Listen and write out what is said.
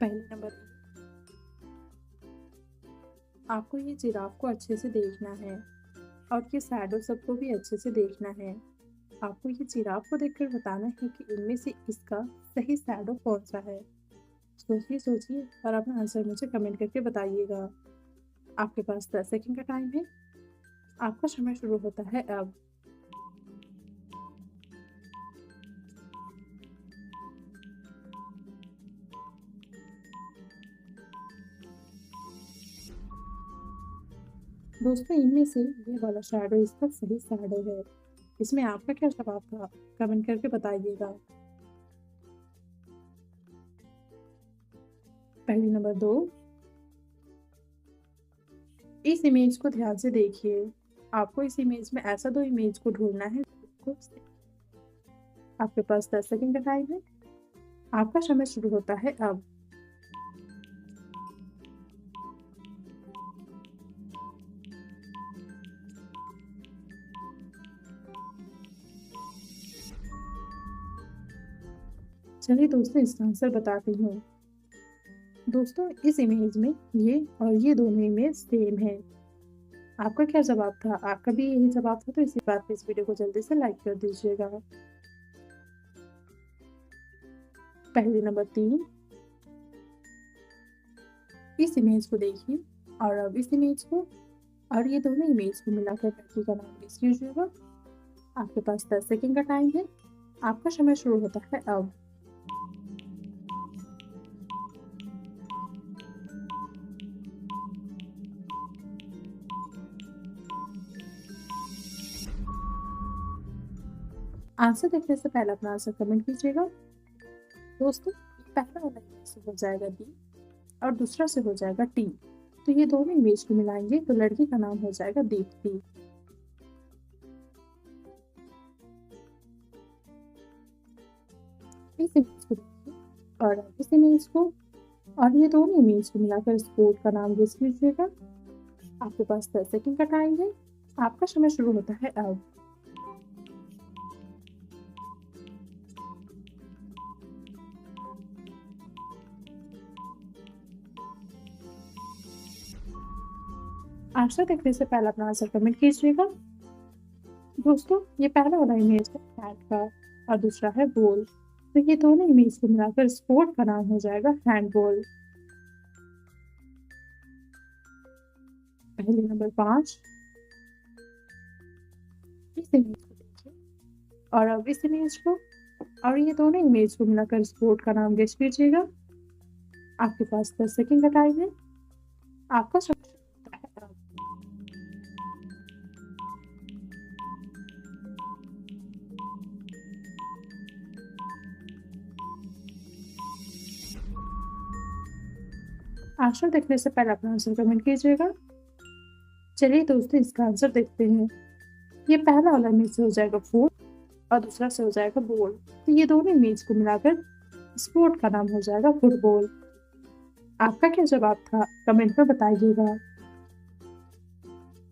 पहले नंबर आपको ये जिराफ को अच्छे से देखना है और ये शैडो सबको भी अच्छे से देखना है। आपको ये जिराफ को देखकर बताना है कि इनमें से इसका सही शैडो कौन सा है। सोचिए सोचिए और अपना आंसर मुझे कमेंट करके बताइएगा। आपके पास 10 सेकंड का टाइम है। आपका समय शुरू होता है अब। दोस्तों इनमें से ये वाला शैडो इसका सही शैडो है। इसमें आपका क्या जवाब था? कमेंट करके बताइएगा। पहली नंबर 2, इस इमेज को ध्यान से देखिए। आपको इस इमेज में ऐसा 2 इमेज को ढूंढना है। आपके पास 10 सेकंड का टाइम है। आपका समय शुरू होता है अब। चलिए दोस्तों इसका आंसर बताती हूँ। दोस्तों इस इमेज में ये और ये दोनों इमेज सेम है। आपका क्या जवाब था? आपका भी यही जवाब था, तो इसी बात पे इस वीडियो को जल्दी से लाइक कर दीजिएगा। पहली नंबर 3, इस इमेज को देखिए और अब इस इमेज को और ये दोनों इमेज को मिलाकर लड़की का नाम गेस कीजिएगा। आपके पास 10 सेकंड का टाइम है। आपका समय शुरू होता है अब। आंसर देखने से पहले अपना आंसर कमेंट कीजिएगा। दोस्तों पहला वाला इमेज से हो जाएगा डी और दूसरा से हो जाएगा टी, तो ये दोनों इमेज को मिलाएंगे तो लड़की का नाम हो जाएगा दीप्ति। इस इमेज को देखिए और इस इमेज को और ये दोनों इमेज को मिलाकर स्पोर्ट का नाम गेस कीजिएगा। आपके पास 10 सेकंड का टाइम है। आपका समय शुरू होता है अब। आंसर देखने से पहले अपना आंसर कमेंट कीजिएगा। दोस्तों ये पहला वाला इमेज है हैट का और दूसरा है बॉल, तो ये दोनों इमेज को मिलाकर स्पोर्ट का नाम हो जाएगा हैंडबॉल। पहले नंबर 5, इस इमेज को देखिए और अब इस इमेज को और ये दोनों इमेज को मिलाकर स्पोर्ट का नाम गेस कीजिएगा। आपके पास 10 सेकंड का टाइम है। आपका समय शुरू होता है अब। आंसर देखने से पहले अपना आंसर कमेंट कीजिएगा। चलिए दोस्तों इसका आंसर देखते हैं। ये पहला वाला इमेज से हो जाएगा फूड और दूसरा से हो जाएगा बॉल, तो ये दोनों इमेज को मिलाकर स्पोर्ट का नाम हो जाएगा फुटबॉल। आपका क्या जवाब था? कमेंट में बताइएगा।